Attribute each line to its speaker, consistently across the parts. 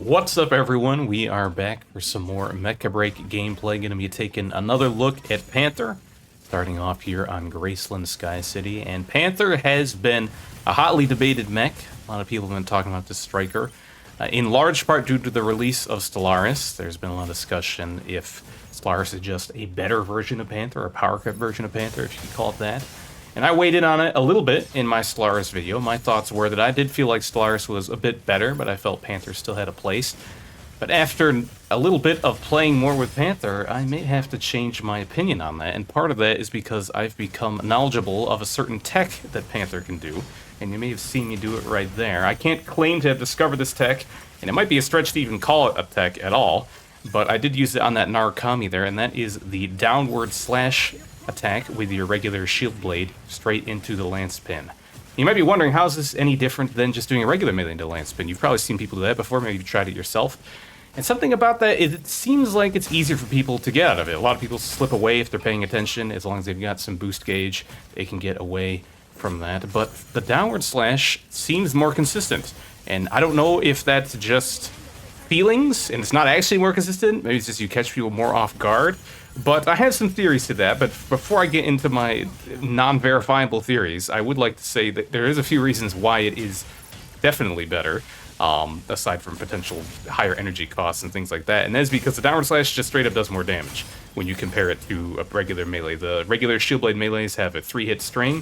Speaker 1: What's up, everyone? We are back for some more Mecha Break gameplay. Going to be taking another look at Panther, starting off here on Graceland Sky City. And Panther has been a hotly debated mech. A lot of people have been talking about this striker, in large part due to the release of Stellaris. There's been a lot of discussion if Stellaris is just a better version of Panther, or a power-cut version of Panther, if you could call it that. And I weighed in on it a little bit in my Stellaris video. My thoughts were that I did feel like Stellaris was a bit better, but I felt Panther still had a place. But after a little bit of playing more with Panther, I may have to change my opinion on that. And part of that is because I've become knowledgeable of a certain tech that Panther can do. And you may have seen me do it right there. I can't claim to have discovered this tech, and it might be a stretch to even call it a tech at all. But I did use it on that Narukami there, and that is the downward slash attack with your regular shield blade straight into the lance pin. You might be wondering, how is this any different than just doing a regular melee into lance pin? You've probably seen people do that before, maybe you've tried it yourself. And something about that is it seems like it's easier for people to get out of it. A lot of people slip away if they're paying attention. As long as they've got some boost gauge, they can get away from that. But the downward slash seems more consistent. And I don't know if that's just feelings, and it's not actually more consistent. Maybe it's just you catch people more off guard. But I have some theories to that, but before I get into my non-verifiable theories, I would like to say that there is a few reasons why it is definitely better, aside from potential higher energy costs and things like that, and that is because the downward slash just straight up does more damage when you compare it to a regular melee. The regular shield blade melees have a 3-hit string,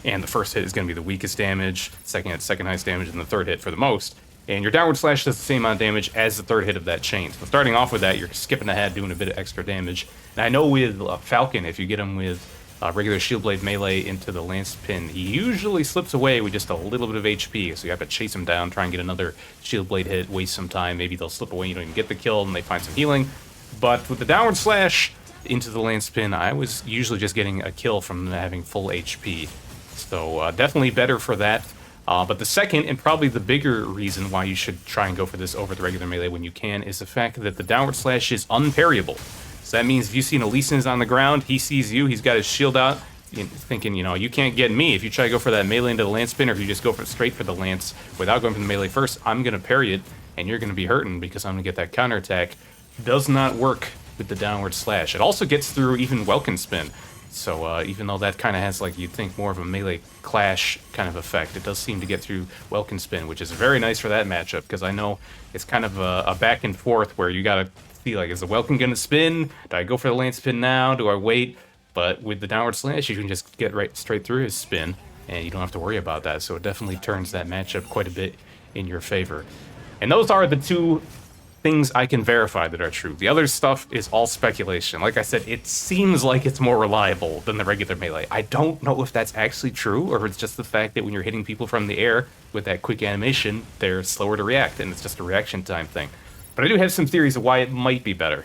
Speaker 1: and the first hit is going to be the weakest damage, second hit second highest damage, and the third hit for the most. And your downward slash does the same amount of damage as the third hit of that chain. So starting off with that, you're skipping ahead, doing a bit of extra damage. And I know with Falcon, if you get him with regular shield blade melee into the lance pin, he usually slips away with just a little bit of HP. So you have to chase him down, try and get another shield blade hit, waste some time. Maybe they'll slip away, you don't even get the kill, and they find some healing. But with the downward slash into the lance pin, I was usually just getting a kill from having full HP. So definitely better for that. But the second, and probably the bigger reason why you should try and go for this over the regular melee when you can, is the fact that the downward slash is unparryable. So that means if you see an Elysian on the ground, he sees you, he's got his shield out, thinking, you can't get me. If you try to go for that melee into the lance pin, or if you just go straight for the lance without going for the melee first, I'm going to parry it, and you're going to be hurting because I'm going to get that counterattack. Does not work with the downward slash. It also gets through even Welkin spin. So even though that kind of has, like, you'd think more of a melee clash kind of effect, it does seem to get through Welkin spin, which is very nice for that matchup, because I know it's kind of a back and forth where you gotta see, like, is the Welkin gonna spin? Do I go for the lance spin now? Do I wait? But with the downward slash, you can just get right straight through his spin, and you don't have to worry about that. So it definitely turns that matchup quite a bit in your favor. And those are the two things I can verify that are true. The other stuff is all speculation. Like I said, it seems like it's more reliable than the regular melee. I don't know if that's actually true, or if it's just the fact that when you're hitting people from the air with that quick animation, they're slower to react, and it's just a reaction time thing. But I do have some theories of why it might be better.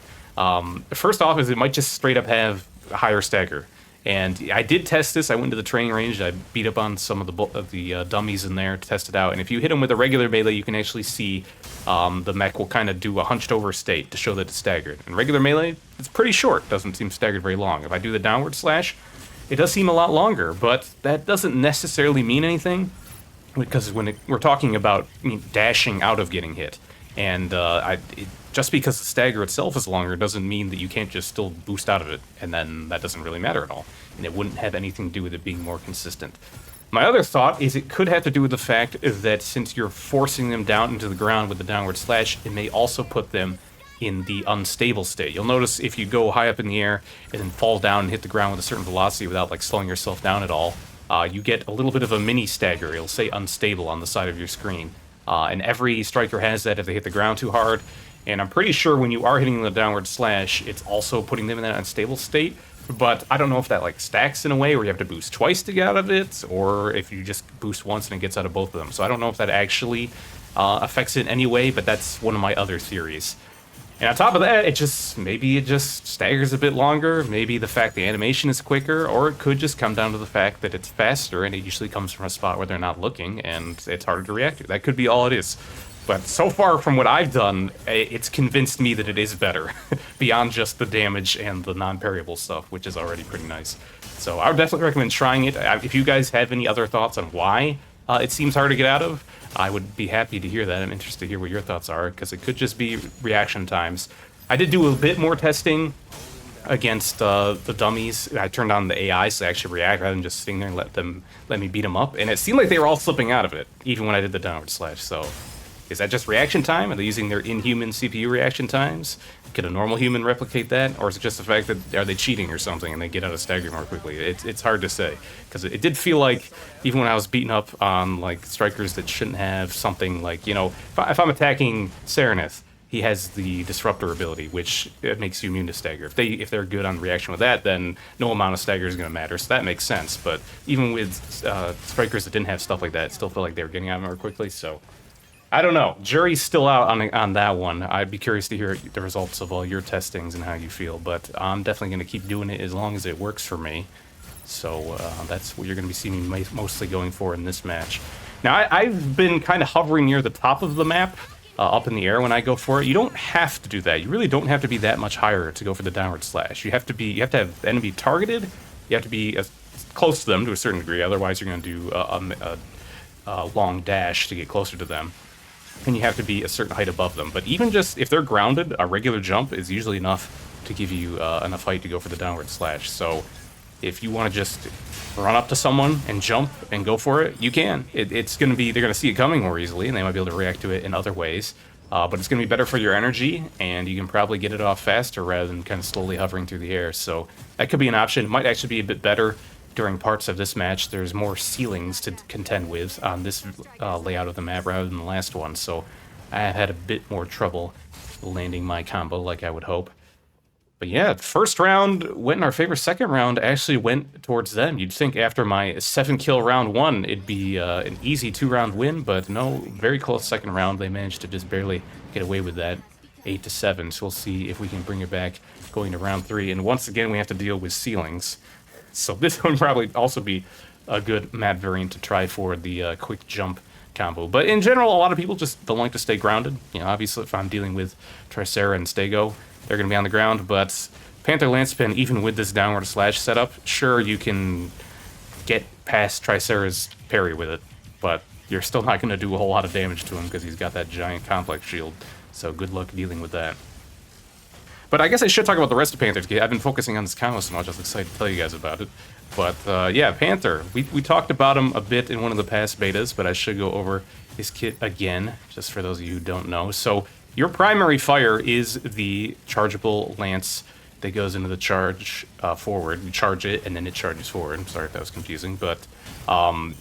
Speaker 1: First off is it might just straight up have a higher stagger. And I did test this. I went to the training range. I beat up on some of the dummies in there to test it out. And if you hit them with a regular melee, you can actually see the mech will kind of do a hunched over state to show that it's staggered. And regular melee, it's pretty short. Doesn't seem staggered very long. If I do the downward slash, it does seem a lot longer. But that doesn't necessarily mean anything, because when we're talking about dashing out of getting hit, and just because the stagger itself is longer doesn't mean that you can't just still boost out of it, and then that doesn't really matter at all, and it wouldn't have anything to do with it being more consistent. My other thought is it could have to do with the fact that since you're forcing them down into the ground with the downward slash, it may also put them in the unstable state. You'll notice if you go high up in the air and then fall down and hit the ground with a certain velocity without, like, slowing yourself down at all, you get a little bit of a mini stagger. It'll say unstable on the side of your screen. And every striker has that if they hit the ground too hard. And I'm pretty sure when you are hitting the downward slash, it's also putting them in that unstable state. But I don't know if that, like, stacks in a way where you have to boost twice to get out of it, or if you just boost once and it gets out of both of them. So I don't know if that actually affects it in any way, but that's one of my other theories. And on top of that, maybe it just staggers a bit longer, maybe the fact the animation is quicker, or it could just come down to the fact that it's faster and it usually comes from a spot where they're not looking and it's harder to react to. That could be all it is. But so far from what I've done, it's convinced me that it is better, beyond just the damage and the non-parryable stuff, which is already pretty nice. So I would definitely recommend trying it. If you guys have any other thoughts on why it seems hard to get out of, I would be happy to hear that. I'm interested to hear what your thoughts are, because it could just be reaction times. I did do a bit more testing against the dummies. I turned on the AI so they actually react rather than just sitting there and let me beat them up. And it seemed like they were all slipping out of it, even when I did the downward slash. So is that just reaction time? Are they using their inhuman CPU reaction times? Could a normal human replicate that? Or is it just the fact that are they cheating or something and they get out of stagger more quickly? It's hard to say, because it did feel like even when I was beating up on like strikers that shouldn't have something like, you know, if I'm attacking Serenith, he has the disruptor ability, which it makes you immune to stagger. If they're good on reaction with that, then no amount of stagger is going to matter. So that makes sense. But even with strikers that didn't have stuff like that, it still felt like they were getting out more quickly. So I don't know. Jury's still out on that one. I'd be curious to hear the results of all your testings and how you feel. But I'm definitely going to keep doing it as long as it works for me. So that's what you're going to be seeing me mostly going for in this match. Now I've been kind of hovering near the top of the map. Up in the air when I go for it. You don't have to do that. You really don't have to be that much higher to go for the downward slash. You have to have the enemy targeted. You have to be as close to them to a certain degree. Otherwise, you're going to do a long dash to get closer to them. And you have to be a certain height above them. But even just if they're grounded, a regular jump is usually enough to give you enough height to go for the downward slash. So if you want to just run up to someone and jump and go for it, you can. It's going to be, they're going to see it coming more easily, and they might be able to react to it in other ways. But it's going to be better for your energy, and you can probably get it off faster rather than kind of slowly hovering through the air. So that could be an option. It might actually be a bit better during parts of this match. There's more ceilings to contend with on this layout of the map rather than the last one. So I had a bit more trouble landing my combo like I would hope. But yeah, first round went in our favor. Second round actually went towards them. You'd think after my 7-kill round 1, it'd be an easy 2-round win, but no, very close second round. They managed to just barely get away with that, 8-7. So we'll see if we can bring it back going to round 3. And once again, we have to deal with ceilings. So this one probably also be a good map variant to try for the quick jump combo. But in general, a lot of people just don't like to stay grounded. You know, obviously, if I'm dealing with Tricera and Stego, they're going to be on the ground, but Panther Lancepin, even with this downward slash setup, sure, you can get past Tricera's parry with it, but you're still not going to do a whole lot of damage to him because he's got that giant complex shield, so good luck dealing with that. But I guess I should talk about the rest of Panther's kit. I've been focusing on this combo so much, I was excited to tell you guys about it. But yeah, Panther, we talked about him a bit in one of the past betas, but I should go over his kit again, just for those of you who don't know. So your primary fire is the chargeable lance that goes into the charge forward. You charge it, and then it charges forward. I'm sorry if that was confusing, but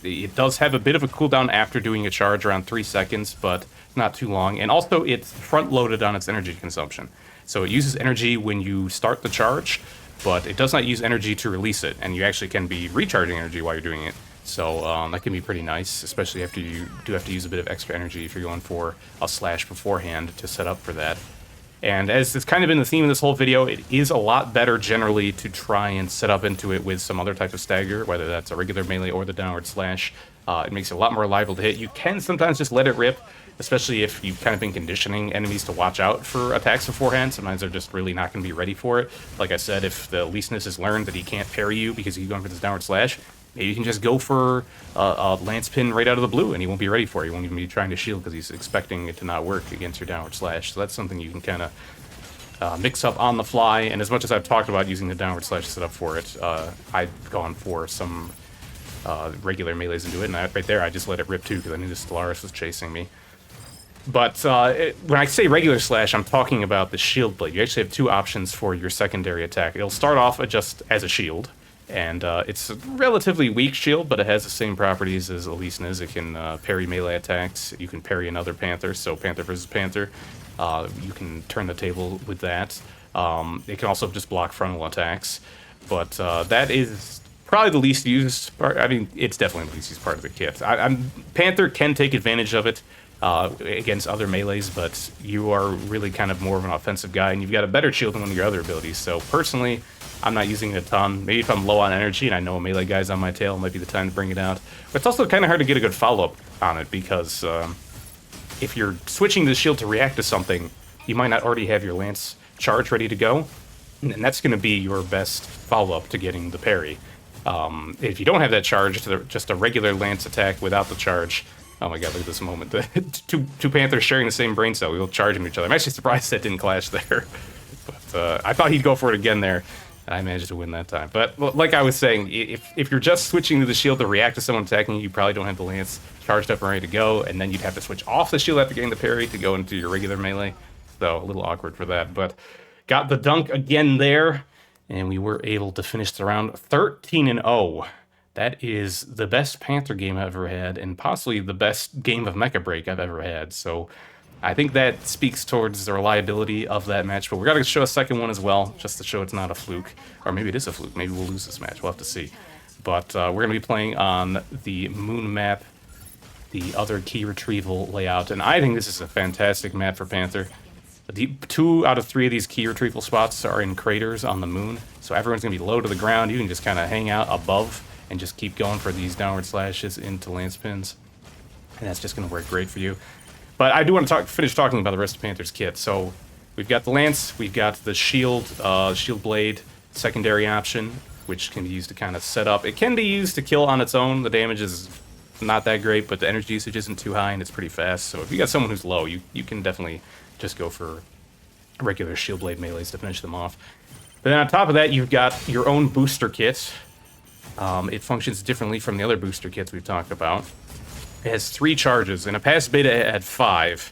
Speaker 1: it does have a bit of a cooldown after doing a charge, around 3 seconds, but not too long. And also, it's front-loaded on its energy consumption. So it uses energy when you start the charge, but it does not use energy to release it, and you actually can be recharging energy while you're doing it. So that can be pretty nice, especially after you do have to use a bit of extra energy if you're going for a slash beforehand to set up for that. And as it's kind of been the theme of this whole video, it is a lot better generally to try and set up into it with some other type of stagger, whether that's a regular melee or the downward slash. It makes it a lot more liable to hit. You can sometimes just let it rip, especially if you've kind of been conditioning enemies to watch out for attacks beforehand. Sometimes they're just really not going to be ready for it. Like I said, if the Leasness has learned that he can't parry you because he's going for this downward slash, maybe you can just go for a lance pin right out of the blue and he won't be ready for it. He won't even be trying to shield because he's expecting it to not work against your downward slash. So that's something you can kind of mix up on the fly. And as much as I've talked about using the downward slash setup for it, I've gone for some regular melees into it. And right there, I just let it rip too because I knew the Stellaris was chasing me. But when I say regular slash, I'm talking about the shield blade. You actually have 2 options for your secondary attack. It'll start off just as a shield. And it's a relatively weak shield, but it has the same properties as Alesena's. It can parry melee attacks. You can parry another Panther, so Panther versus Panther. You can turn the table with that. It can also just block frontal attacks. But that is probably the least used part. I mean, it's definitely the least used part of the kit. Panther can take advantage of it against other melees, but you are really kind of more of an offensive guy, and you've got a better shield than one of your other abilities. So personally, I'm not using it a ton. Maybe if I'm low on energy and I know a melee guy's on my tail, it might be the time to bring it out. But it's also kind of hard to get a good follow-up on it because if you're switching the shield to react to something, you might not already have your lance charge ready to go, and that's going to be your best follow-up to getting the parry. If you don't have that charge, just a regular lance attack without the charge. Oh my god, look at this moment. Two Panthers sharing the same brain cell. We'll charge into each other. I'm actually surprised that didn't clash there. But I thought he'd go for it again there, and I managed to win that time. But like I was saying, if you're just switching to the shield to react to someone attacking you, you probably don't have the lance charged up and ready to go, and then you'd have to switch off the shield after getting the parry to go into your regular melee. So a little awkward for that, but got the dunk again there, and we were able to finish the round 13-0. That is the best Panther game I've ever had, and possibly the best game of Mecha Break I've ever had. So I think that speaks towards the reliability of that match. But we're going to show a second one as well, just to show it's not a fluke. Or maybe it is a fluke. Maybe we'll lose this match. We'll have to see. But we're going to be playing on the moon map, the other key retrieval layout. And I think this is a fantastic map for Panther. 2 out of 3 of these key retrieval spots are in craters on the moon. So everyone's going to be low to the ground. You can just kind of hang out above and just keep going for these downward slashes into lance pins. And that's just going to work great for you. But I do want to finish talking about the rest of Panther's kit. So we've got the lance, we've got the shield, shield blade, secondary option, which can be used to kind of set up. It can be used to kill on its own. The damage is not that great, but the energy usage isn't too high and it's pretty fast. So if you got someone who's low, you can definitely just go for regular shield blade melees to finish them off. But then on top of that, you've got your own booster kit. It functions differently from the other booster kits we've talked about. It has 3 charges. In a past beta, it had 5,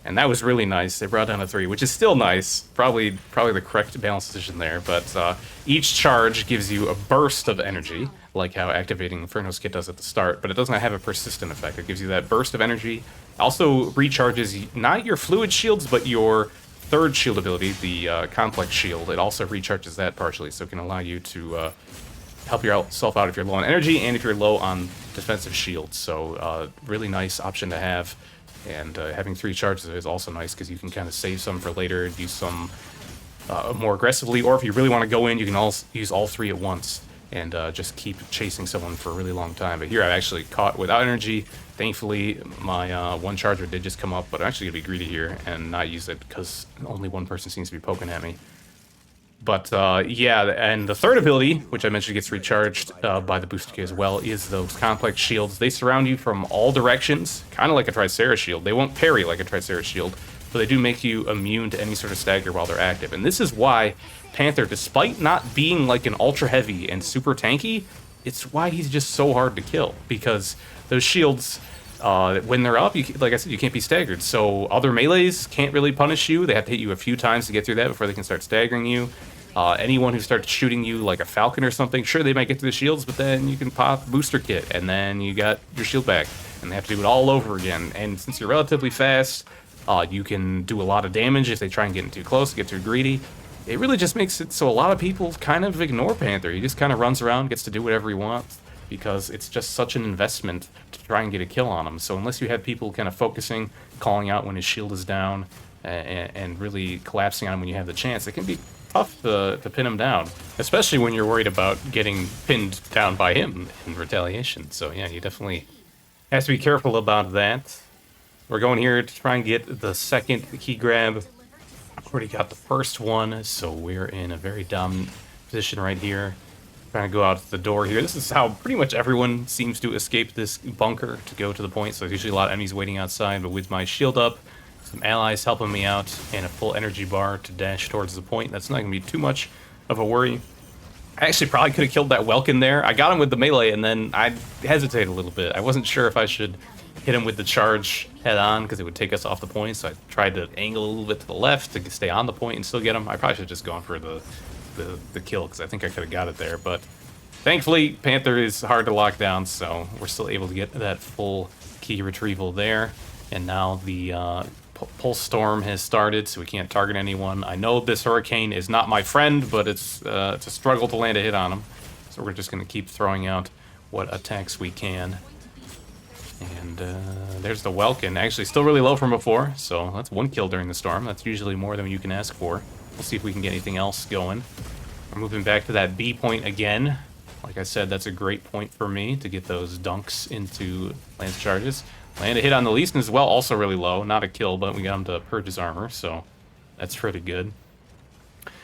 Speaker 1: and that was really nice. They brought down to 3, which is still nice. Probably the correct balance decision there. But each charge gives you a burst of energy, like how activating Inferno's kit does at the start. But it doesn't have a persistent effect. It gives you that burst of energy. Also recharges not your fluid shields, but your third shield ability, the complex shield. It also recharges that partially, so it can allow you to help yourself out if you're low on energy and if you're low on defensive shields. So really nice option to have. And having 3 charges is also nice because you can kind of save some for later and use some more aggressively. Or if you really want to go in, you can use all 3 at once and just keep chasing someone for a really long time. But here I've actually caught without energy. Thankfully, my 1 charger did just come up, but I'm actually going to be greedy here and not use it because only 1 person seems to be poking at me. But yeah, and the third ability, which I mentioned gets recharged by the booster kit as well, is those complex shields. They surround you from all directions, kind of like a Triceras shield. They won't parry like a Triceras shield, but they do make you immune to any sort of stagger while they're active. And this is why Panther, despite not being like an ultra heavy and super tanky, it's why he's just so hard to kill, because those shields, when they're up, like I said, you can't be staggered. So other melees can't really punish you. They have to hit you a few times to get through that before they can start staggering you. Anyone who starts shooting you like a Falcon or something, sure, they might get through the shields, but then you can pop booster kit, and then you got your shield back, and they have to do it all over again. And since you're relatively fast, you can do a lot of damage if they try and get in too close, get too greedy. It really just makes it so a lot of people kind of ignore Panther. He just kind of runs around, gets to do whatever he wants, because it's just such an investment to try and get a kill on him. So unless you have people kind of focusing, calling out when his shield is down, and really collapsing on him when you have the chance, it can be tough to pin him down, especially when you're worried about getting pinned down by him in retaliation. So yeah, you definitely have to be careful about that. We're going here to try and get the second key grab. I've already got the first one, so we're in a very dominant position right here. Trying to go out the door here. This is how pretty much everyone seems to escape this bunker to go to the point. So there's usually a lot of enemies waiting outside, but with my shield up, some allies helping me out, and a full energy bar to dash towards the point, that's not going to be too much of a worry. I actually probably could have killed that Welkin there. I got him with the melee, and then I hesitated a little bit. I wasn't sure if I should hit him with the charge head-on, because it would take us off the point, so I tried to angle a little bit to the left to stay on the point and still get him. I probably should have just gone for the kill, because I think I could have got it there, but thankfully, Panther is hard to lock down, so we're still able to get that full key retrieval there. And now the Pulse Storm has started, so we can't target anyone. I know this Hurricane is not my friend, but it's a struggle to land a hit on him. So we're just going to keep throwing out what attacks we can. And there's the Welkin. Actually, still really low from before, so that's 1 kill during the storm. That's usually more than you can ask for. We'll see if we can get anything else going. We're moving back to that B point again. Like I said, that's a great point for me to get those dunks into lance charges. Land a hit on the Leeson as well, also really low. Not a kill, but we got him to purge his armor, so that's pretty good.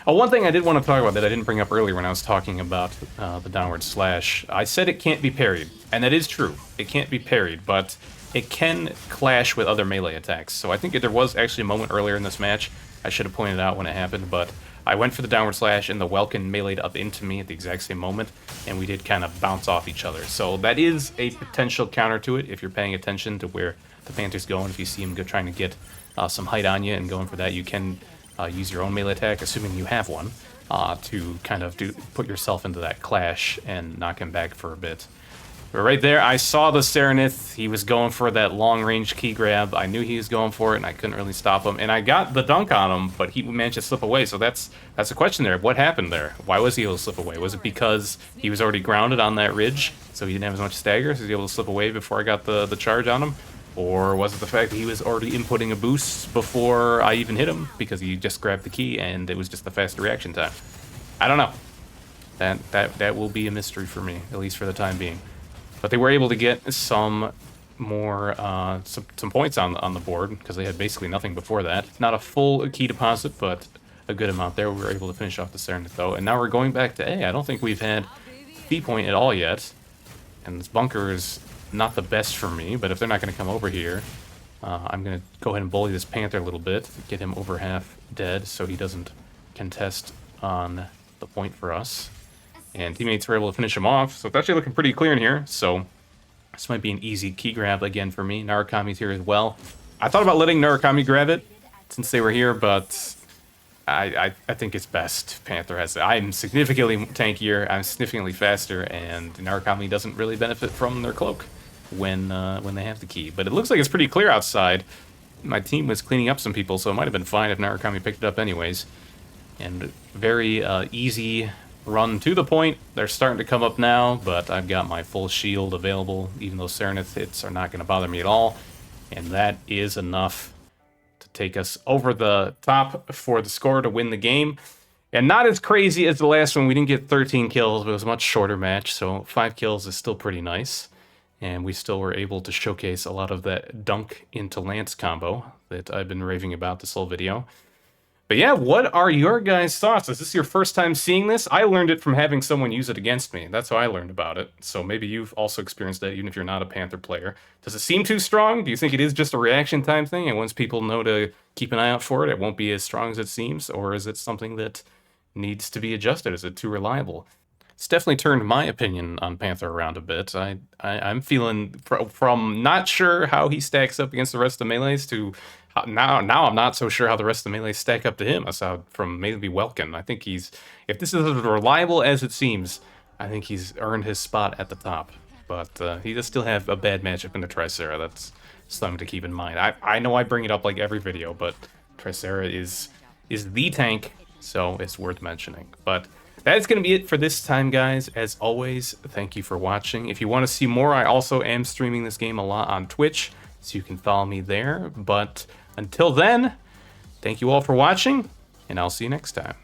Speaker 1: Oh, one thing I did want to talk about that I didn't bring up earlier when I was talking about the downward slash. I said it can't be parried, and that is true. It can't be parried, but it can clash with other melee attacks. So I think there was actually a moment earlier in this match, I should have pointed out when it happened, but I went for the downward slash and the Welkin meleeed up into me at the exact same moment, and we did kind of bounce off each other. So that is a potential counter to it if you're paying attention to where the Panther's going. If you see him trying to get some height on you and going for that, you can use your own melee attack, assuming you have one, to kind of put yourself into that clash and knock him back for a bit. But right there, I saw the Serenith. He was going for that long-range key grab. I knew he was going for it, and I couldn't really stop him. And I got the dunk on him, but he managed to slip away. So that's a question there. What happened there? Why was he able to slip away? Was it because he was already grounded on that ridge, so he didn't have as much stagger, so he was able to slip away before I got the charge on him? Or was it the fact that he was already inputting a boost before I even hit him, because he just grabbed the key and it was just the faster reaction time? I don't know. That will be a mystery for me, at least for the time being. But they were able to get some more some points on the board, because they had basically nothing before that. Not a full key deposit, but a good amount there. We were able to finish off the Serenith though, and now we're going back to A. I don't think we've had B point at all yet, and this bunker is not the best for me. But if they're not going to come over here, I'm going to go ahead and bully this Panther a little bit, get him over half dead, so he doesn't contest on the point for us. And teammates were able to finish him off, so it's actually looking pretty clear in here. So this might be an easy key grab again for me. Narukami's here as well. I thought about letting Narukami grab it since they were here, but I think it's best Panther has it. I'm significantly tankier, I'm significantly faster, and Narukami doesn't really benefit from their cloak when they have the key. But it looks like it's pretty clear outside. My team was cleaning up some people, so it might have been fine if Narukami picked it up anyways. And very easy run to the point. They're starting to come up now, but I've got my full shield available, even though Serenith hits are not going to bother me at all. And that is enough to take us over the top for the score to win the game. And not as crazy as the last one. We didn't get 13 kills, but it was a much shorter match, so 5 kills is still pretty nice. And we still were able to showcase a lot of that dunk into Lance combo that I've been raving about this whole video. But yeah, what are your guys' thoughts? Is this your first time seeing this? I learned it from having someone use it against me. That's how I learned about it. So maybe you've also experienced that, even if you're not a Panther player. Does it seem too strong? Do you think it is just a reaction time thing, and once people know to keep an eye out for it, it won't be as strong as it seems? Or is it something that needs to be adjusted? Is it too reliable? It's definitely turned my opinion on Panther around a bit. I'm feeling from not sure how he stacks up against the rest of the melees to now I'm not so sure how the rest of the melees stack up to him, aside from maybe Welkin. I think if this is as reliable as it seems, I think he's earned his spot at the top. But he does still have a bad matchup in the Tricera. That's something to keep in mind. I know I bring it up like every video, but Tricera is the tank, so it's worth mentioning. But that's going to be it for this time, guys. As always, thank you for watching. If you want to see more, I also am streaming this game a lot on Twitch, so you can follow me there. But until then, thank you all for watching, and I'll see you next time.